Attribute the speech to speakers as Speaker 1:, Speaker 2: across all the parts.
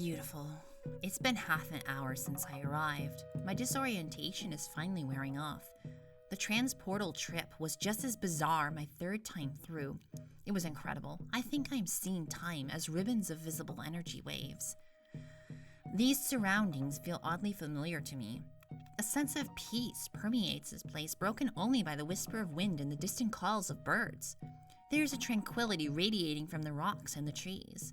Speaker 1: beautiful. It's been half an hour since I arrived. My disorientation is finally wearing off. The transportal trip was just as bizarre my third time through. It was incredible. I think I'm seeing time as ribbons of visible energy waves. These surroundings feel oddly familiar to me. A sense of peace permeates this place, broken only by the whisper of wind and the distant calls of birds. There's a tranquility radiating from the rocks and the trees.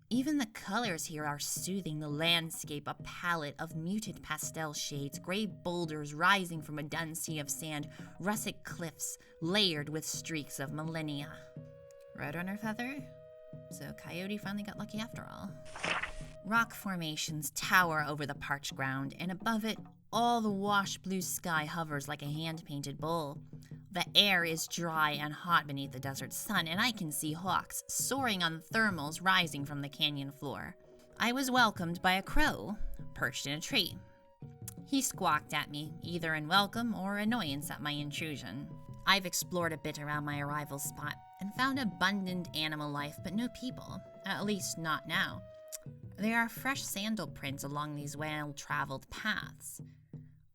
Speaker 1: Even the colors here are soothing, the landscape a palette of muted pastel shades, gray boulders rising from a dun sea of sand, russet cliffs layered with streaks of millennia. Roadrunner feather? So Coyote finally got lucky after all. Rock formations tower over the parched ground, and above it, all the washed blue sky hovers like a hand-painted bowl. The air is dry and hot beneath the desert sun, and I can see hawks soaring on thermals rising from the canyon floor. I was welcomed by a crow perched in a tree. He squawked at me, either in welcome or annoyance at my intrusion. I've explored a bit around my arrival spot and found abundant animal life, but no people, at least not now. There are fresh sandal prints along these well-traveled paths.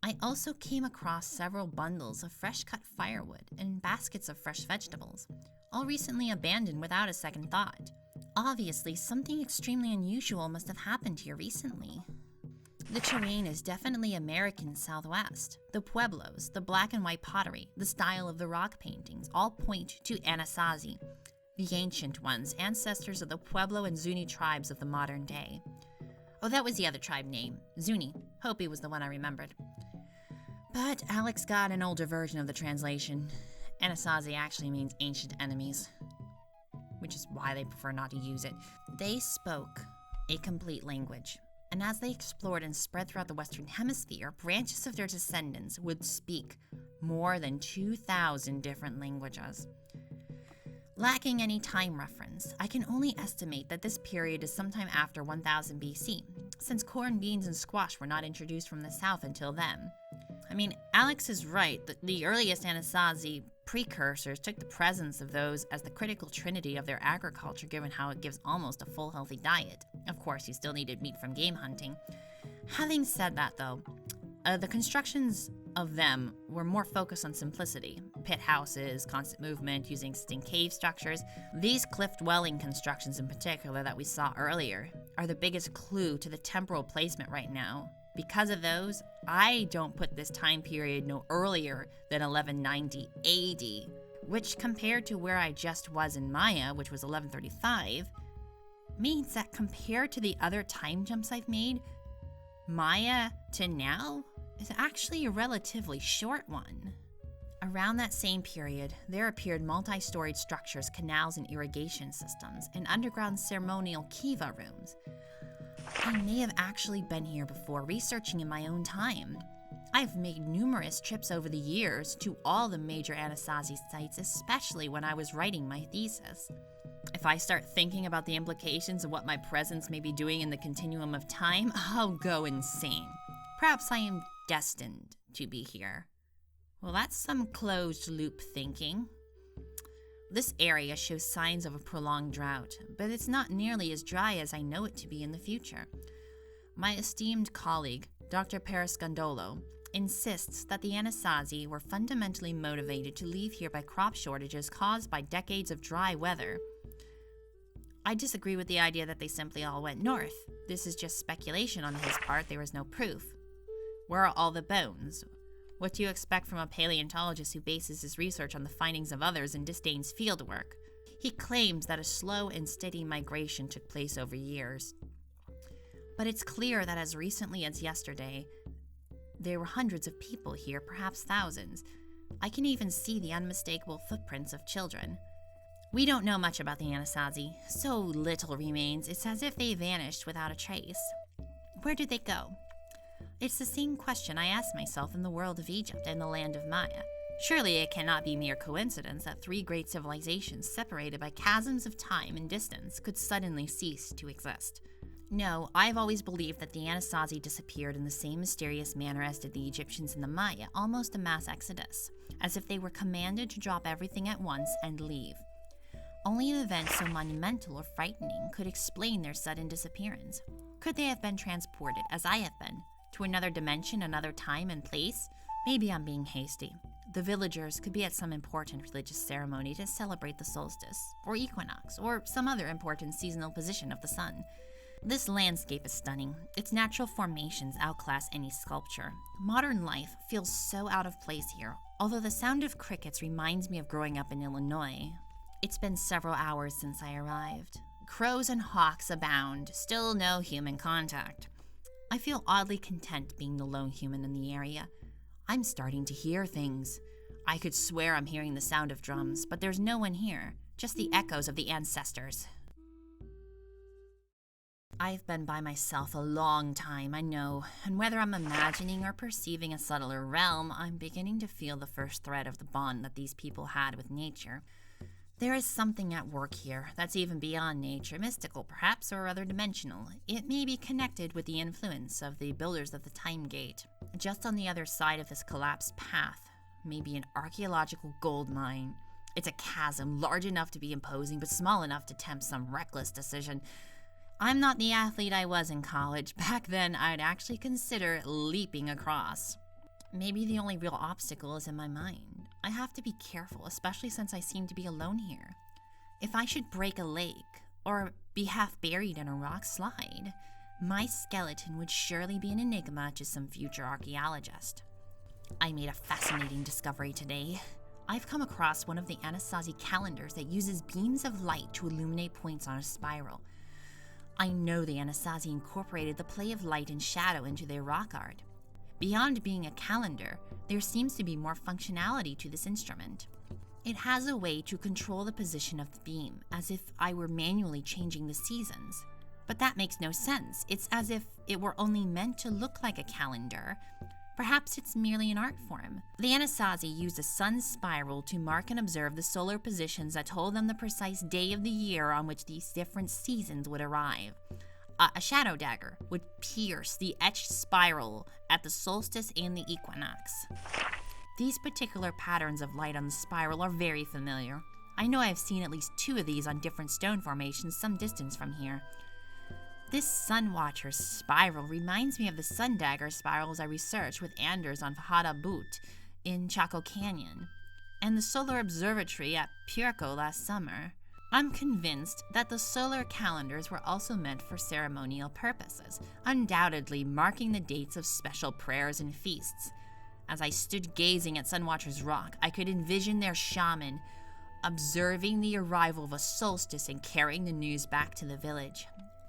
Speaker 1: I also came across several bundles of fresh-cut firewood and baskets of fresh vegetables, all recently abandoned without a second thought. Obviously, something extremely unusual must have happened here recently. The terrain is definitely American Southwest. The pueblos, the black and white pottery, the style of the rock paintings all point to Anasazi, the ancient ones, ancestors of the Pueblo and Zuni tribes of the modern day. Oh, that was the other tribe name, Zuni. Hopi was the one I remembered. But Alex got an older version of the translation. Anasazi actually means ancient enemies, which is why they prefer not to use it. They spoke a complete language, and as they explored and spread throughout the Western Hemisphere, branches of their descendants would speak more than 2,000 different languages. Lacking any time reference, I can only estimate that this period is sometime after 1000 BC, since corn, beans, and squash were not introduced from the south until then. I mean, Alex is right that the earliest Anasazi precursors took the presence of those as the critical trinity of their agriculture, given how it gives almost a full healthy diet. Of course, you still needed meat from game hunting. Having said that though, the constructions of them were more focused on simplicity. Pit houses, constant movement, using existing cave structures. These cliff dwelling constructions in particular that we saw earlier are the biggest clue to the temporal placement right now. Because of those, I don't put this time period no earlier than 1190 AD, which compared to where I just was in Maya, which was 1135, means that compared to the other time jumps I've made, Maya to now is actually a relatively short one. Around that same period, there appeared multi-storied structures, canals, and irrigation systems, and underground ceremonial kiva rooms. I may have actually been here before, researching in my own time. I've made numerous trips over the years to all the major Anasazi sites, especially when I was writing my thesis. If I start thinking about the implications of what my presence may be doing in the continuum of time, I'll go insane. Perhaps I am destined to be here. Well, that's some closed loop thinking. This area shows signs of a prolonged drought, but it's not nearly as dry as I know it to be in the future. My esteemed colleague, Dr. Periscandolo, insists that the Anasazi were fundamentally motivated to leave here by crop shortages caused by decades of dry weather. I disagree with the idea that they simply all went north. This is just speculation on his part, there is no proof. Where are all the bones? What do you expect from a paleontologist who bases his research on the findings of others and disdains fieldwork? He claims that a slow and steady migration took place over years. But it's clear that as recently as yesterday, there were hundreds of people here, perhaps thousands. I can even see the unmistakable footprints of children. We don't know much about the Anasazi. So little remains, it's as if they vanished without a trace. Where did they go? It's the same question I asked myself in the world of Egypt and the land of Maya. Surely it cannot be mere coincidence that three great civilizations separated by chasms of time and distance could suddenly cease to exist. No, I've always believed that the Anasazi disappeared in the same mysterious manner as did the Egyptians and the Maya, almost a mass exodus, as if they were commanded to drop everything at once and leave. Only an event so monumental or frightening could explain their sudden disappearance. Could they have been transported, as I have been, to another dimension, another time and place? Maybe I'm being hasty. The villagers could be at some important religious ceremony to celebrate the solstice, or equinox, or some other important seasonal position of the sun. This landscape is stunning. Its natural formations outclass any sculpture. Modern life feels so out of place here, although the sound of crickets reminds me of growing up in Illinois. It's been several hours since I arrived. Crows and hawks abound, still no human contact. I feel oddly content being the lone human in the area. I'm starting to hear things. I could swear I'm hearing the sound of drums, but there's no one here, just the echoes of the ancestors. I've been by myself a long time, I know, and whether I'm imagining or perceiving a subtler realm, I'm beginning to feel the first thread of the bond that these people had with nature. There is something at work here that's even beyond nature, mystical perhaps, or other dimensional. It may be connected with the influence of the builders of the Time Gate. Just on the other side of this collapsed path may be an archaeological gold mine. It's a chasm large enough to be imposing, but small enough to tempt some reckless decision. I'm not the athlete I was in college. Back then, I'd actually consider leaping across. Maybe the only real obstacle is in my mind. I have to be careful, especially since I seem to be alone here. If I should break a leg, or be half buried in a rock slide, my skeleton would surely be an enigma to some future archaeologist. I made a fascinating discovery today. I've come across one of the Anasazi calendars that uses beams of light to illuminate points on a spiral. I know the Anasazi incorporated the play of light and shadow into their rock art. Beyond being a calendar, there seems to be more functionality to this instrument. It has a way to control the position of the beam, as if I were manually changing the seasons. But that makes no sense. It's as if it were only meant to look like a calendar. Perhaps it's merely an art form. The Anasazi used a sun spiral to mark and observe the solar positions that told them the precise day of the year on which these different seasons would arrive. A shadow dagger would pierce the etched spiral at the solstice and the equinox. These particular patterns of light on the spiral are very familiar. I know I've seen at least 2 of these on different stone formations some distance from here. This Sun Watcher's spiral reminds me of the sun dagger spirals I researched with Anders on Fajada Butte in Chaco Canyon, and the solar observatory at Puerco last summer. I'm convinced that the solar calendars were also meant for ceremonial purposes, undoubtedly marking the dates of special prayers and feasts. As I stood gazing at Sunwatcher's Rock, I could envision their shaman observing the arrival of a solstice and carrying the news back to the village.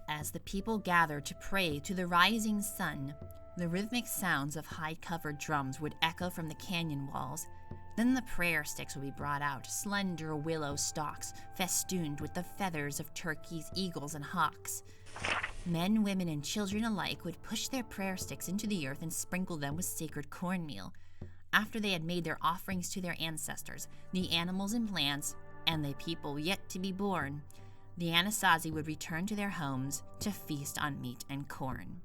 Speaker 1: As the people gathered to pray to the rising sun, the rhythmic sounds of hide-covered drums would echo from the canyon walls. Then the prayer sticks would be brought out, slender willow stalks festooned with the feathers of turkeys, eagles, and hawks. Men, women, and children alike would push their prayer sticks into the earth and sprinkle them with sacred cornmeal. After they had made their offerings to their ancestors, the animals and plants, and the people yet to be born, the Anasazi would return to their homes to feast on meat and corn.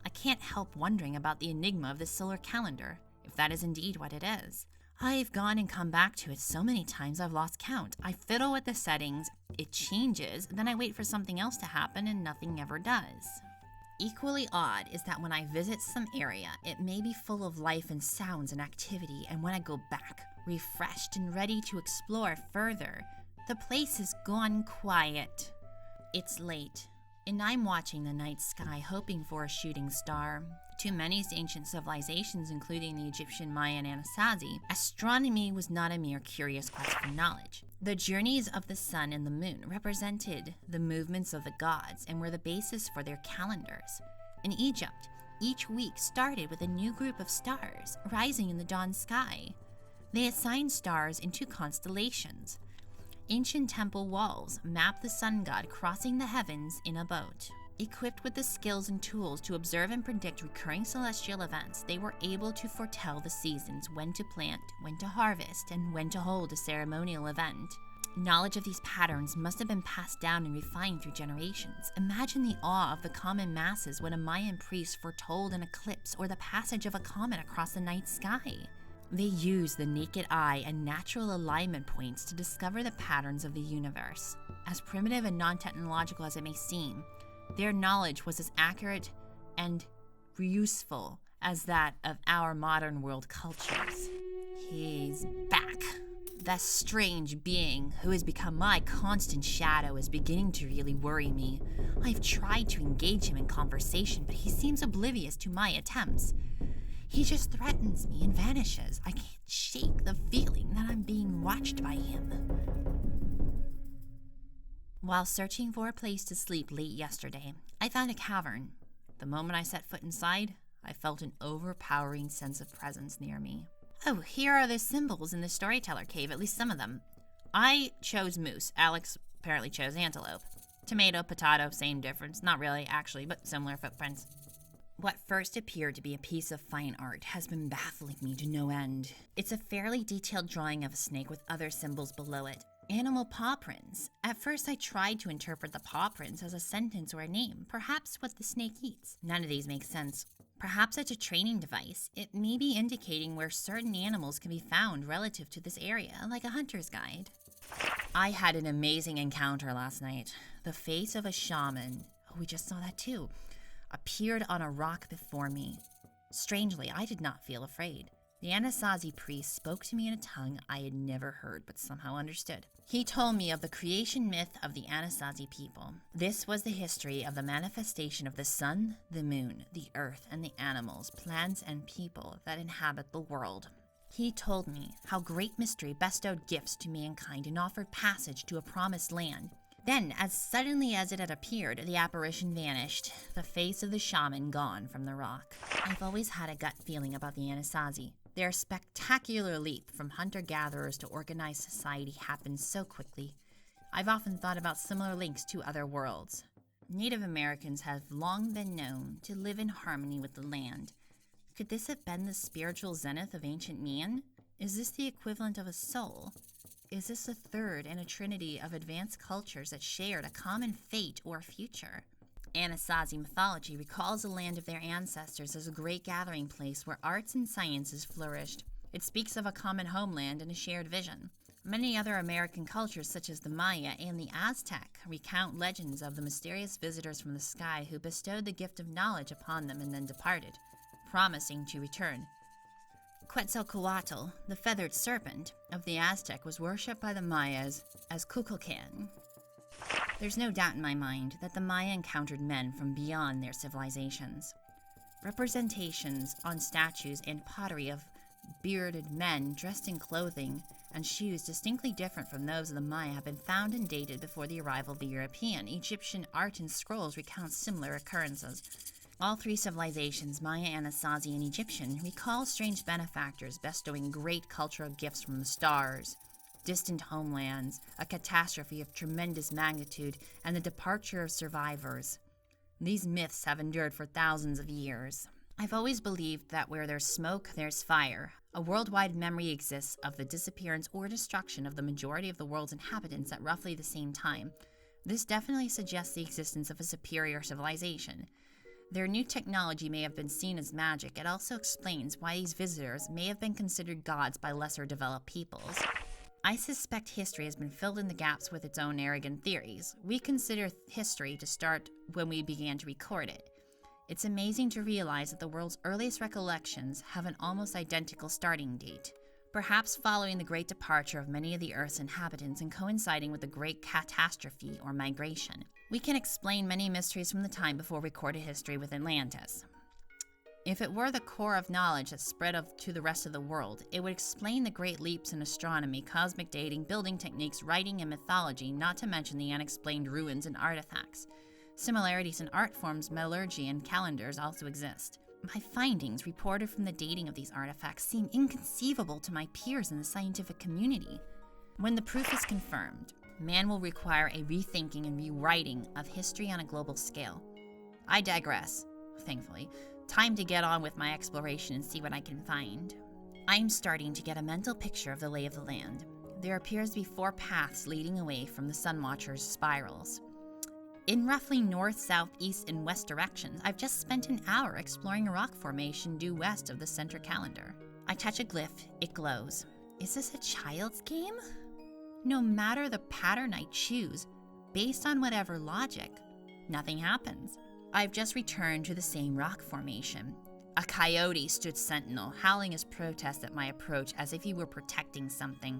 Speaker 1: I can't help wondering about the enigma of this solar calendar, if that is indeed what it is. I've gone and come back to it so many times I've lost count. I fiddle with the settings, it changes, then I wait for something else to happen and nothing ever does. Equally odd is that when I visit some area, it may be full of life and sounds and activity, and when I go back, refreshed and ready to explore further, the place has gone quiet. It's late, and I'm watching the night sky hoping for a shooting star. To many ancient civilizations, including the Egyptian, Maya, and Anasazi, astronomy was not a mere curious quest for knowledge. The journeys of the sun and the moon represented the movements of the gods and were the basis for their calendars. In Egypt, each week started with a new group of stars rising in the dawn sky. They assigned stars into constellations. Ancient temple walls mapped the sun god crossing the heavens in a boat. Equipped with the skills and tools to observe and predict recurring celestial events, they were able to foretell the seasons, when to plant, when to harvest, and when to hold a ceremonial event. Knowledge of these patterns must have been passed down and refined through generations. Imagine the awe of the common masses when a Mayan priest foretold an eclipse or the passage of a comet across the night sky. They used the naked eye and natural alignment points to discover the patterns of the universe. As primitive and non-technological as it may seem, Their knowledge was as accurate and useful as that of our modern world cultures. He's back. That strange being who has become my constant shadow is beginning to really worry me. I've tried to engage him in conversation, but he seems oblivious to my attempts. He just threatens me and vanishes. I can't shake the feeling that I'm being watched by him. While searching for a place to sleep late yesterday, I found a cavern. The moment I set foot inside, I felt an overpowering sense of presence near me. Oh, here are the symbols in the storyteller cave, at least some of them. I chose moose. Alex apparently chose antelope. Tomato, potato, same difference. Not really, actually, but similar footprints. What first appeared to be a piece of fine art has been baffling me to no end. It's a fairly detailed drawing of a snake with other symbols below it. Animal paw prints. At first I tried to interpret the paw prints as a sentence or a name, perhaps what the snake eats. None of these make sense. Perhaps it's a training device. It may be indicating where certain animals can be found relative to this area, like a hunter's guide. I had an amazing encounter last night. The face of a shaman, we just saw that too, appeared on a rock before me. Strangely, I did not feel afraid. The Anasazi priest spoke to me in a tongue I had never heard but somehow understood. He told me of the creation myth of the Anasazi people. This was the history of the manifestation of the sun, the moon, the earth, and the animals, plants, and people that inhabit the world. He told me how great mystery bestowed gifts to mankind and offered passage to a promised land. Then, as suddenly as it had appeared, the apparition vanished, the face of the shaman gone from the rock. I've always had a gut feeling about the Anasazi. Their spectacular leap from hunter-gatherers to organized society happened so quickly. I've often thought about similar links to other worlds. Native Americans have long been known to live in harmony with the land. Could this have been the spiritual zenith of ancient man? Is this the equivalent of a soul? Is this a third in a trinity of advanced cultures that shared a common fate or future? Anasazi mythology recalls the land of their ancestors as a great gathering place where arts and sciences flourished. It speaks of a common homeland and a shared vision. Many other American cultures, such as the Maya and the Aztec, recount legends of the mysterious visitors from the sky who bestowed the gift of knowledge upon them and then departed, promising to return. Quetzalcoatl, the feathered serpent of the Aztec, was worshipped by the Mayas as Kukulkan. There's no doubt in my mind that the Maya encountered men from beyond their civilizations. Representations on statues and pottery of bearded men dressed in clothing and shoes distinctly different from those of the Maya have been found and dated before the arrival of the European. Egyptian art and scrolls recount similar occurrences. All three civilizations, Maya, Anasazi, and Egyptian, recall strange benefactors bestowing great cultural gifts from the stars, distant homelands, a catastrophe of tremendous magnitude, and the departure of survivors. These myths have endured for thousands of years. I've always believed that where there's smoke, there's fire. A worldwide memory exists of the disappearance or destruction of the majority of the world's inhabitants at roughly the same time. This definitely suggests the existence of a superior civilization. Their new technology may have been seen as magic. It also explains why these visitors may have been considered gods by lesser developed peoples. I suspect history has been filled in the gaps with its own arrogant theories. We consider history to start when we began to record it. It's amazing to realize that the world's earliest recollections have an almost identical starting date, perhaps following the great departure of many of the Earth's inhabitants and coinciding with the great catastrophe or migration. We can explain many mysteries from the time before recorded history with Atlantis. If it were the core of knowledge that spread to the rest of the world, it would explain the great leaps in astronomy, cosmic dating, building techniques, writing, and mythology, not to mention the unexplained ruins and artifacts. Similarities in art forms, metallurgy, and calendars also exist. My findings, reported from the dating of these artifacts, seem inconceivable to my peers in the scientific community. When the proof is confirmed, man will require a rethinking and rewriting of history on a global scale. I digress, thankfully. Time to get on with my exploration and see what I can find. I'm starting to get a mental picture of the lay of the land. There appears to be 4 paths leading away from the Sun Watcher's spirals. In roughly north, south, east, and west directions, I've just spent an hour exploring a rock formation due west of the center calendar. I touch a glyph, it glows. Is this a child's game? No matter the pattern I choose, based on whatever logic, Nothing happens. I've just returned to the same rock formation. A coyote stood sentinel, howling his protest at my approach as if he were protecting something.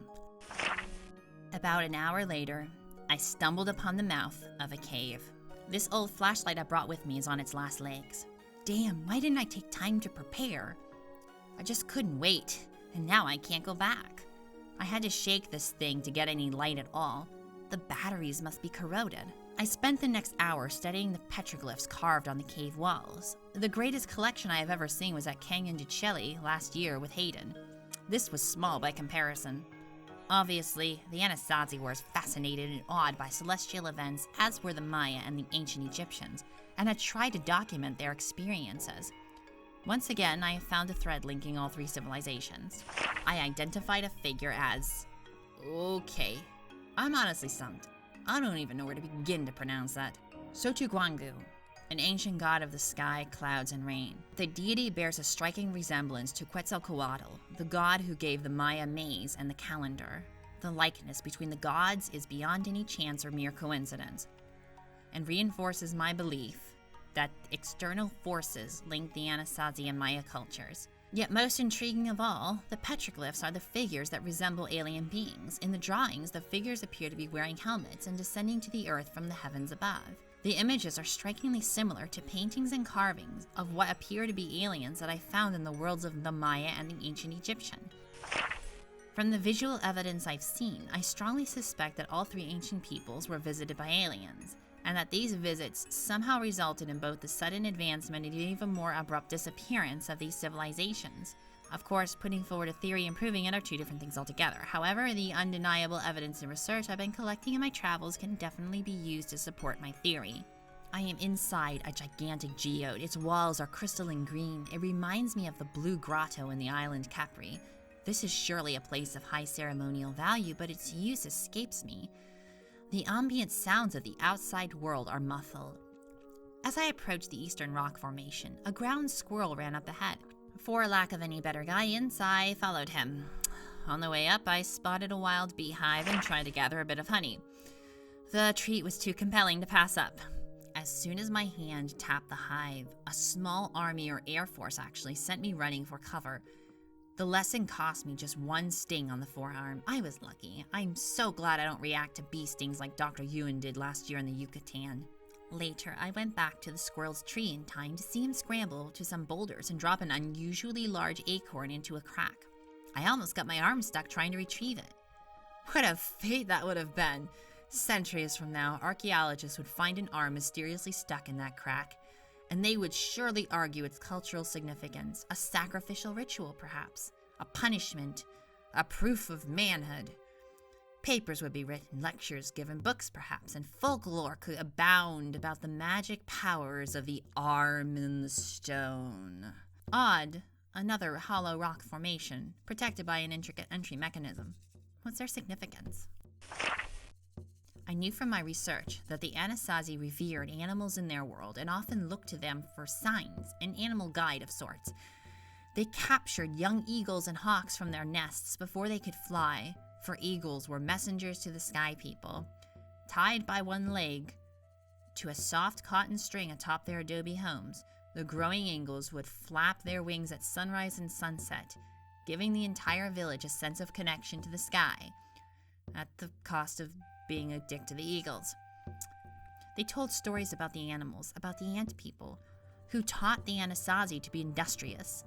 Speaker 1: About an hour later, I stumbled upon the mouth of a cave. This old flashlight I brought with me is on its last legs. Damn, why didn't I take time to prepare? I just couldn't wait, and now I can't go back. I had to shake this thing to get any light at all. The batteries must be corroded. I spent the next hour studying the petroglyphs carved on the cave walls. The greatest collection I have ever seen was at Canyon de Chelly last year with Hayden. This was small by comparison. Obviously, the Anasazi were as fascinated and awed by celestial events as were the Maya and the ancient Egyptians, and had tried to document their experiences. Once again, I found a thread linking all three civilizations. I identified a figure as... okay. I'm honestly stumped. I don't even know where to begin to pronounce that. Sotugwangu, an ancient god of the sky, clouds, and rain. The deity bears a striking resemblance to Quetzalcoatl, the god who gave the Maya maize and the calendar. The likeness between the gods is beyond any chance or mere coincidence, and reinforces my belief that external forces link the Anasazi and Maya cultures. Yet most intriguing of all, the petroglyphs are the figures that resemble alien beings. In the drawings, the figures appear to be wearing helmets and descending to the earth from the heavens above. The images are strikingly similar to paintings and carvings of what appear to be aliens that I found in the worlds of the Maya and the ancient Egyptian. From the visual evidence I've seen, I strongly suspect that all three ancient peoples were visited by aliens, and that these visits somehow resulted in both the sudden advancement and even more abrupt disappearance of these civilizations. Of course, putting forward a theory and proving it are two different things altogether. However, the undeniable evidence and research I've been collecting in my travels can definitely be used to support my theory. I am inside a gigantic geode. Its walls are crystalline green. It reminds me of the Blue Grotto in the island Capri. This is surely a place of high ceremonial value, but its use escapes me. The ambient sounds of the outside world are muffled. As I approached the eastern rock formation, a ground squirrel ran up ahead. For lack of any better guidance, I followed him. On the way up, I spotted a wild beehive and tried to gather a bit of honey. The treat was too compelling to pass up. As soon as my hand tapped the hive, a small army or air force actually sent me running for cover. The lesson cost me just one sting on the forearm. I was lucky. I'm so glad I don't react to bee stings like Dr. Ewan did last year in the Yucatan. Later, I went back to the squirrel's tree in time to see him scramble to some boulders and drop an unusually large acorn into a crack. I almost got my arm stuck trying to retrieve it. What a fate that would have been! Centuries from now, archaeologists would find an arm mysteriously stuck in that crack, and they would surely argue its cultural significance, a sacrificial ritual perhaps, a punishment, a proof of manhood. Papers would be written, lectures given, books perhaps, and folklore could abound about the magic powers of the arm in the stone. Odd, another hollow rock formation, protected by an intricate entry mechanism. What's their significance? I knew from my research that the Anasazi revered animals in their world and often looked to them for signs, an animal guide of sorts. They captured young eagles and hawks from their nests before they could fly, for eagles were messengers to the sky people. Tied by one leg to a soft cotton string atop their adobe homes, the growing eagles would flap their wings at sunrise and sunset, giving the entire village a sense of connection to the sky, at the cost of being a dick to the eagles. They told stories about the animals, about the ant people, who taught the Anasazi to be industrious,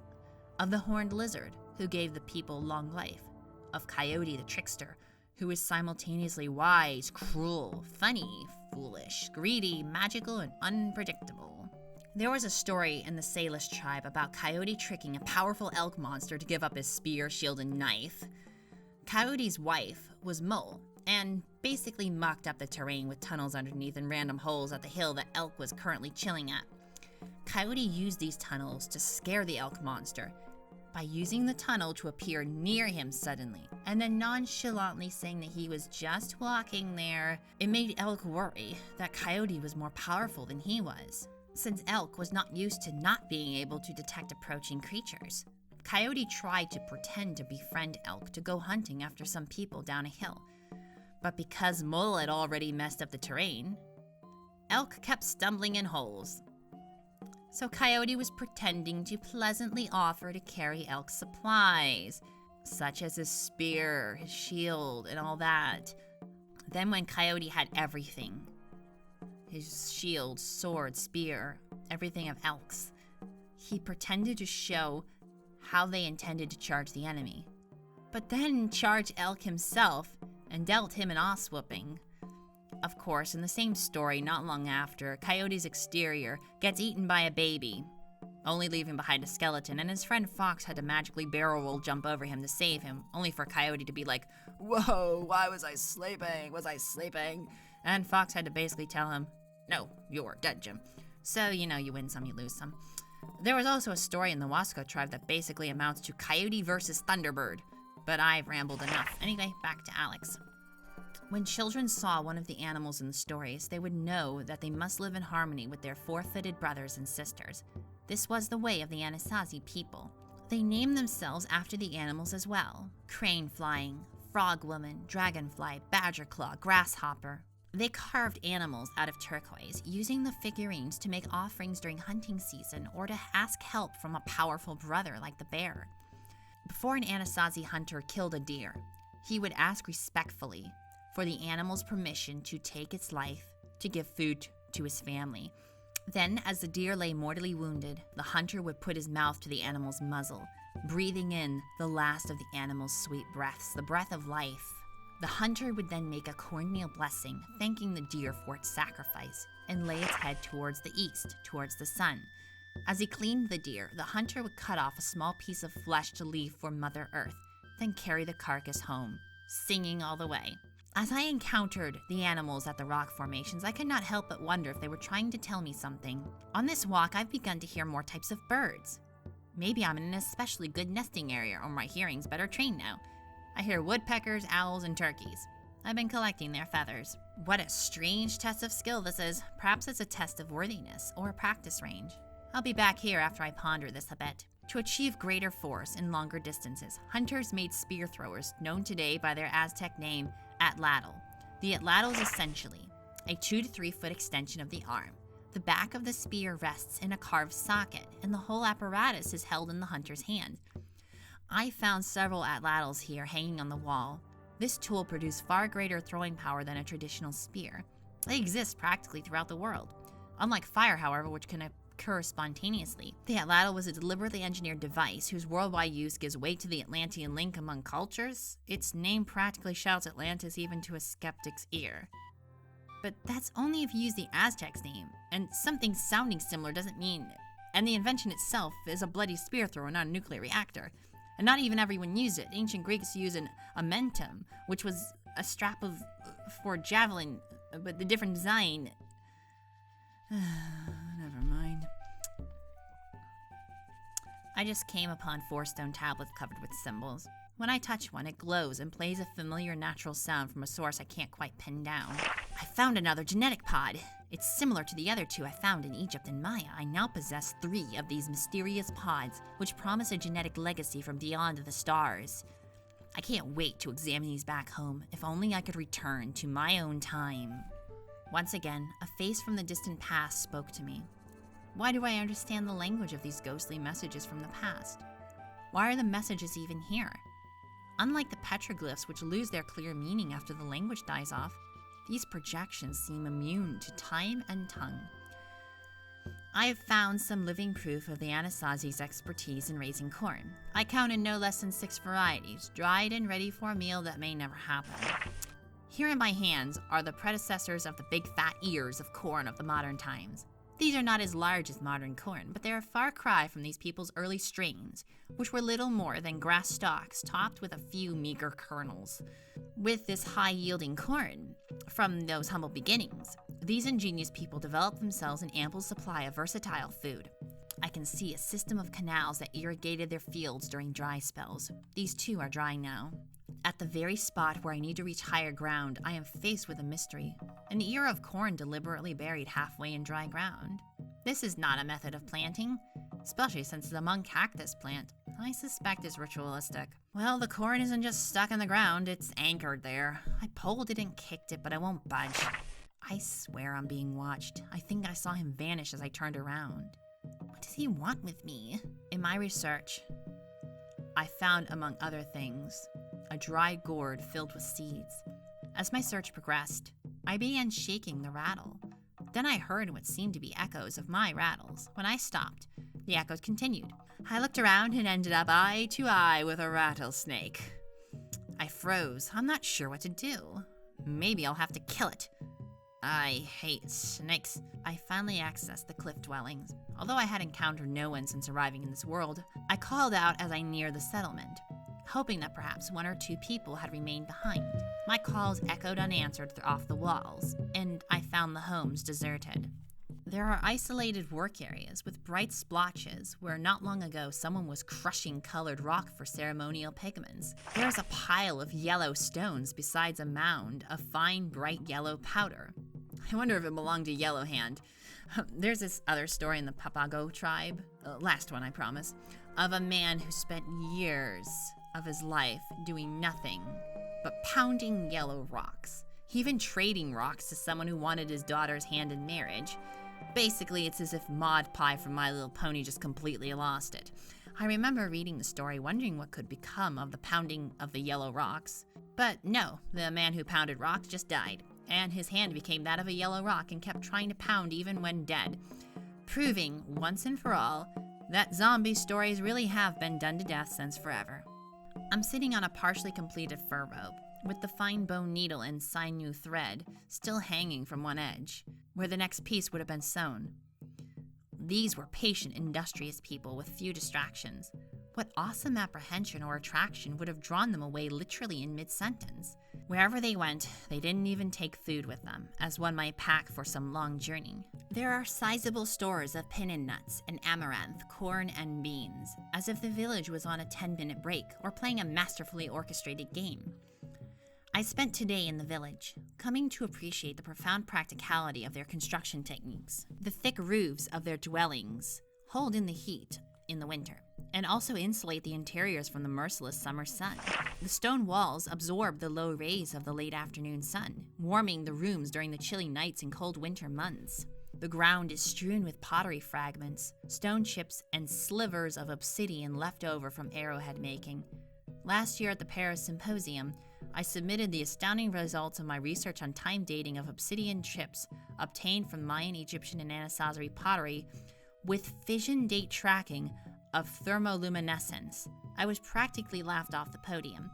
Speaker 1: of the horned lizard, who gave the people long life, of Coyote the trickster, who was simultaneously wise, cruel, funny, foolish, greedy, magical, and unpredictable. There was a story in the Salish tribe about Coyote tricking a powerful elk monster to give up his spear, shield, and knife. Coyote's wife was Mole, and basically mucked up the terrain with tunnels underneath and random holes at the hill that Elk was currently chilling at. Coyote used these tunnels to scare the elk monster by using the tunnel to appear near him suddenly, and then nonchalantly saying that he was just walking there. It made Elk worry that Coyote was more powerful than he was, since Elk was not used to not being able to detect approaching creatures. Coyote tried to pretend to befriend Elk to go hunting after some people down a hill, but because Mole had already messed up the terrain, Elk kept stumbling in holes. So Coyote was pretending to pleasantly offer to carry Elk's supplies, such as his spear, his shield, and all that. Then when Coyote had everything, his shield, sword, spear, everything of Elk's, he pretended to show how they intended to charge the enemy, but then charged Elk himself and dealt him an ass-whooping. Of course, in the same story, not long after, Coyote's exterior gets eaten by a baby, only leaving behind a skeleton, and his friend Fox had to magically barrel roll jump over him to save him, only for Coyote to be like, "Whoa, why was I sleeping? Was I sleeping?" And Fox had to basically tell him, "No, you're dead, Jim." So, you win some, you lose some. There was also a story in the Wasco tribe that basically amounts to Coyote versus Thunderbird, but I've rambled enough. Anyway, back to Alex. When children saw one of the animals in the stories, they would know that they must live in harmony with their four-footed brothers and sisters. This was the way of the Anasazi people. They named themselves after the animals as well: crane flying, frog woman, dragonfly, badger claw, grasshopper. They carved animals out of turquoise, using the figurines to make offerings during hunting season or to ask help from a powerful brother like the bear. Before an Anasazi hunter killed a deer, he would ask respectfully for the animal's permission to take its life to give food to his family. Then, as the deer lay mortally wounded, the hunter would put his mouth to the animal's muzzle, breathing in the last of the animal's sweet breaths, the breath of life. The hunter would then make a cornmeal blessing, thanking the deer for its sacrifice, and lay its head towards the east, towards the sun. As he cleaned the deer, the hunter would cut off a small piece of flesh to leave for Mother Earth, then carry the carcass home, singing all the way. As I encountered the animals at the rock formations, I could not help but wonder if they were trying to tell me something. On this walk, I've begun to hear more types of birds. Maybe I'm in an especially good nesting area, or my hearing's better trained now. I hear woodpeckers, owls, and turkeys. I've been collecting their feathers. What a strange test of skill this is. Perhaps it's a test of worthiness, or a practice range. I'll be back here after I ponder this a bit. To achieve greater force in longer distances, hunters made spear throwers, known today by their Aztec name, atlatl. The atlatl is essentially a 2 to 3 foot extension of the arm. The back of the spear rests in a carved socket, and the whole apparatus is held in the hunter's hand. I found several atlatls here hanging on the wall. This tool produced far greater throwing power than a traditional spear. They exist practically throughout the world. Unlike fire, however, which can occur spontaneously, the atlatl was a deliberately engineered device whose worldwide use gives weight to the Atlantean link among cultures. Its name practically shouts Atlantis even to a skeptic's ear. But that's only if you use the Aztec's name, and something sounding similar doesn't mean... And the invention itself is a bloody spear thrower, not a nuclear reactor. And not even everyone used it. Ancient Greeks used an amentum, which was a strap for javelin, but the different design... Never mind. I just came upon 4 stone tablets covered with symbols. When I touch one, it glows and plays a familiar natural sound from a source I can't quite pin down. I found another genetic pod. It's similar to the other 2 I found in Egypt and Maya. I now possess 3 of these mysterious pods, which promise a genetic legacy from beyond the stars. I can't wait to examine these back home. If only I could return to my own time. Once again, a face from the distant past spoke to me. Why do I understand the language of these ghostly messages from the past? Why are the messages even here? Unlike the petroglyphs, which lose their clear meaning after the language dies off, these projections seem immune to time and tongue. I have found some living proof of the Anasazi's expertise in raising corn. I counted no less than 6 varieties, dried and ready for a meal that may never happen. Here in my hands are the predecessors of the big fat ears of corn of the modern times. These are not as large as modern corn, but they are a far cry from these people's early strains, which were little more than grass stalks topped with a few meager kernels. With this high-yielding corn from those humble beginnings, these ingenious people developed themselves an ample supply of versatile food. I can see a system of canals that irrigated their fields during dry spells. These too are dry now. At the very spot where I need to reach higher ground, I am faced with a mystery. An ear of corn deliberately buried halfway in dry ground. This is not a method of planting, especially since it's a among cactus plant. I suspect it's ritualistic. Well, the corn isn't just stuck in the ground, it's anchored there. I pulled it and kicked it, but I won't budge. I swear I'm being watched. I think I saw him vanish as I turned around. What does he want with me? In my research, I found, among other things, a dry gourd filled with seeds. As my search progressed, I began shaking the rattle. Then I heard what seemed to be echoes of my rattles. When I stopped, the echoes continued. I looked around and ended up eye to eye with a rattlesnake. I froze. I'm not sure what to do. Maybe I'll have to kill it. I hate snakes. I finally accessed the cliff dwellings. Although I had encountered no one since arriving in this world, I called out as I neared the settlement, hoping that perhaps one or two people had remained behind. My calls echoed unanswered off the walls, and I found the homes deserted. There are isolated work areas with bright splotches where not long ago someone was crushing colored rock for ceremonial pigments. There is a pile of yellow stones besides a mound of fine, bright yellow powder. I wonder if it belonged to Yellow Hand. There's this other story in the Papago tribe, last one I promise, of a man who spent years of his life doing nothing but pounding yellow rocks. He even trading rocks to someone who wanted his daughter's hand in marriage. Basically, it's as if Maud Pie from My Little Pony just completely lost it. I remember reading the story wondering what could become of the pounding of the yellow rocks. But no, the man who pounded rocks just died, and his hand became that of a yellow rock and kept trying to pound even when dead, proving, once and for all, that zombie stories really have been done to death since forever. I'm sitting on a partially completed fur robe, with the fine bone needle and sinew thread still hanging from one edge, where the next piece would have been sewn. These were patient, industrious people with few distractions. What awesome apprehension or attraction would have drawn them away literally in mid-sentence? Wherever they went, they didn't even take food with them, as one might pack for some long journey. There are sizable stores of pinnon nuts and amaranth, corn and beans, as if the village was on a 10-minute break or playing a masterfully orchestrated game. I spent today in the village, coming to appreciate the profound practicality of their construction techniques. The thick roofs of their dwellings hold in the heat in the winter, and also insulate the interiors from the merciless summer sun. The stone walls absorb the low rays of the late afternoon sun, warming the rooms during the chilly nights and cold winter months. The ground is strewn with pottery fragments, stone chips, and slivers of obsidian left over from arrowhead making. Last year at the Paris Symposium, I submitted the astounding results of my research on time dating of obsidian chips obtained from Mayan, Egyptian, and Anasazi pottery with fission date tracking of thermoluminescence. I was practically laughed off the podium.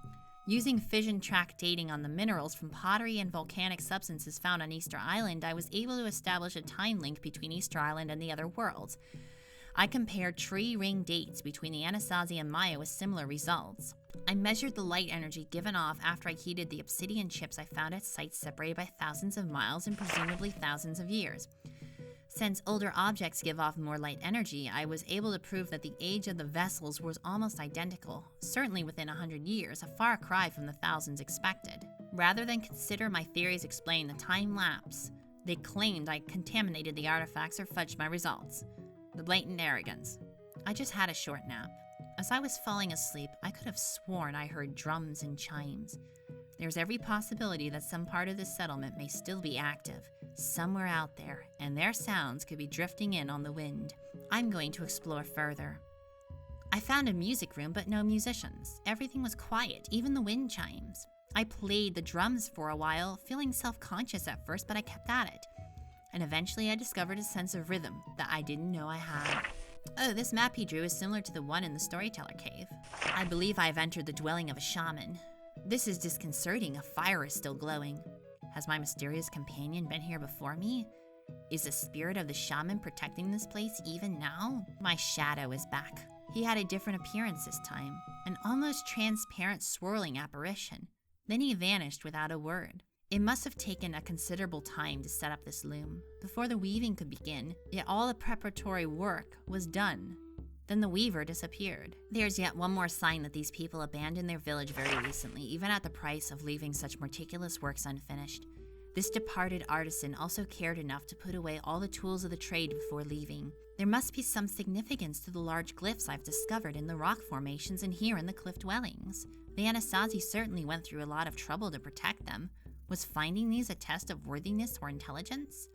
Speaker 1: Using fission track dating on the minerals from pottery and volcanic substances found on Easter Island, I was able to establish a time link between Easter Island and the other worlds. I compared tree ring dates between the Anasazi and Maya with similar results. I measured the light energy given off after I heated the obsidian chips I found at sites separated by thousands of miles and presumably thousands of years. Since older objects give off more light energy, I was able to prove that the age of the vessels was almost identical, certainly within 100 years, a far cry from the thousands expected. Rather than consider my theories explain the time lapse, they claimed I contaminated the artifacts or fudged my results. The blatant arrogance. I just had a short nap. As I was falling asleep, I could have sworn I heard drums and chimes. There's every possibility that some part of this settlement may still be active, somewhere out there, and their sounds could be drifting in on the wind. I'm going to explore further. I found a music room, but no musicians. Everything was quiet, even the wind chimes. I played the drums for a while, feeling self-conscious at first, but I kept at it. And eventually I discovered a sense of rhythm that I didn't know I had. Oh, this map he drew is similar to the one in the Storyteller Cave. I believe I've entered the dwelling of a shaman. This is disconcerting. A fire is still glowing. Has my mysterious companion been here before me? Is the spirit of the shaman protecting this place even now? My shadow is back. He had a different appearance this time, an almost transparent swirling apparition. Then he vanished without a word. It must have taken a considerable time to set up this loom, before the weaving could begin, yet all the preparatory work was done. Then the weaver disappeared. There's yet one more sign that these people abandoned their village very recently, even at the price of leaving such meticulous works unfinished. This departed artisan also cared enough to put away all the tools of the trade before leaving. There must be some significance to the large glyphs I've discovered in the rock formations and here in the cliff dwellings. The Anasazi certainly went through a lot of trouble to protect them. Was finding these a test of worthiness or intelligence?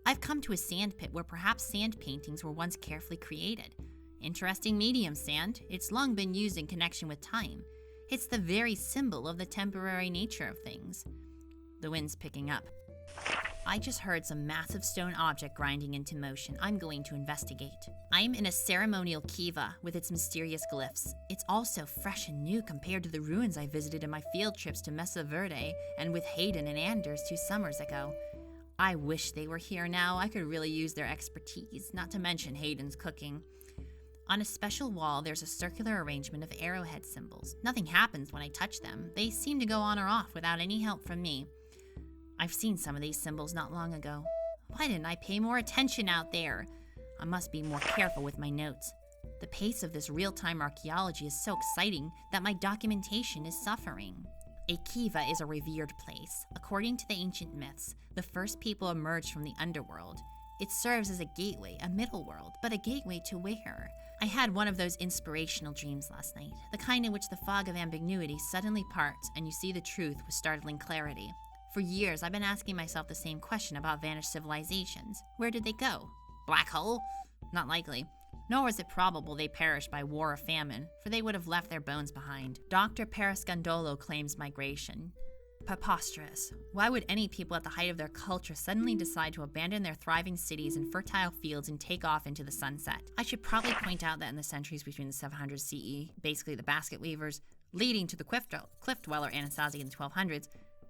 Speaker 1: I've come to a sand pit where perhaps sand paintings were once carefully created. Interesting medium, sand. It's long been used in connection with time. It's the very symbol of the temporary nature of things. The wind's picking up. I just heard some massive stone object grinding into motion. I'm going to investigate. I'm in a ceremonial kiva with its mysterious glyphs. It's also fresh and new compared to the ruins I visited in my field trips to Mesa Verde and with Hayden and Anders 2 summers ago. I wish they were here now. I could really use their expertise, not to mention Hayden's cooking. On a special wall, there's a circular arrangement of arrowhead symbols. Nothing happens when I touch them. They seem to go on or off without any help from me. I've seen some of these symbols not long ago. Why didn't I pay more attention out there? I must be more careful with my notes. The pace of this real-time archaeology is so exciting that my documentation is suffering. A kiva is a revered place. According to the ancient myths, the first people emerged from the underworld. It serves as a gateway, a middle world, but a gateway to where? I had one of those inspirational dreams last night, the kind in which the fog of ambiguity suddenly parts and you see the truth with startling clarity. For years, I've been asking myself the same question about vanished civilizations. Where did they go? Black hole? Not likely. Nor is it probable they perished by war or famine, for they would have left their bones behind. Dr. Parascandolo claims migration. Preposterous. Why would any people at the height of their culture suddenly decide to abandon their thriving cities and fertile fields and take off into the sunset? I should probably point out that in the centuries between the 700 CE, basically the basket weavers, leading to the cliff dweller Anasazi in the 1200s,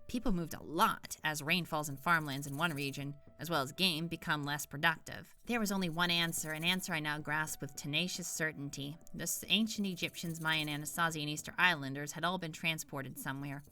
Speaker 1: people moved a lot as rainfalls and farmlands in one region, as well as game, become less productive. There was only one answer, an answer I now grasp with tenacious certainty. The ancient Egyptians, Mayan, Anasazi, and Easter Islanders had all been transported somewhere.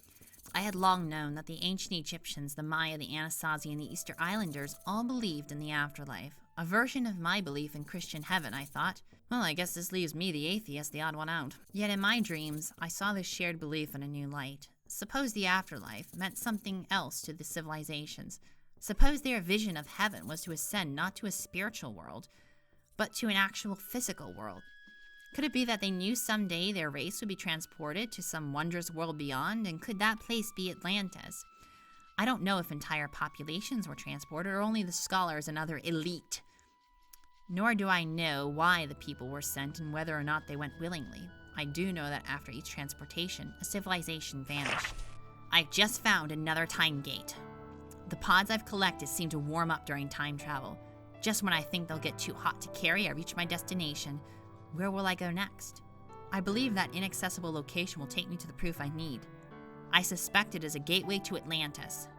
Speaker 1: I had long known that the ancient Egyptians, the Maya, the Anasazi, and the Easter Islanders all believed in the afterlife. A version of my belief in Christian heaven, I thought. Well, I guess this leaves me, the atheist, the odd one out. Yet in my dreams, I saw this shared belief in a new light. Suppose the afterlife meant something else to the civilizations. Suppose their vision of heaven was to ascend not to a spiritual world, but to an actual physical world. Could it be that they knew someday their race would be transported to some wondrous world beyond, and could that place be Atlantis? I don't know if entire populations were transported or only the scholars and other elite. Nor do I know why the people were sent and whether or not they went willingly. I do know that after each transportation, a civilization vanished. I've just found another time gate. The pods I've collected seem to warm up during time travel. Just when I think they'll get too hot to carry, I reach my destination. Where will I go next? I believe that inaccessible location will take me to the proof I need. I suspect it is a gateway to Atlantis.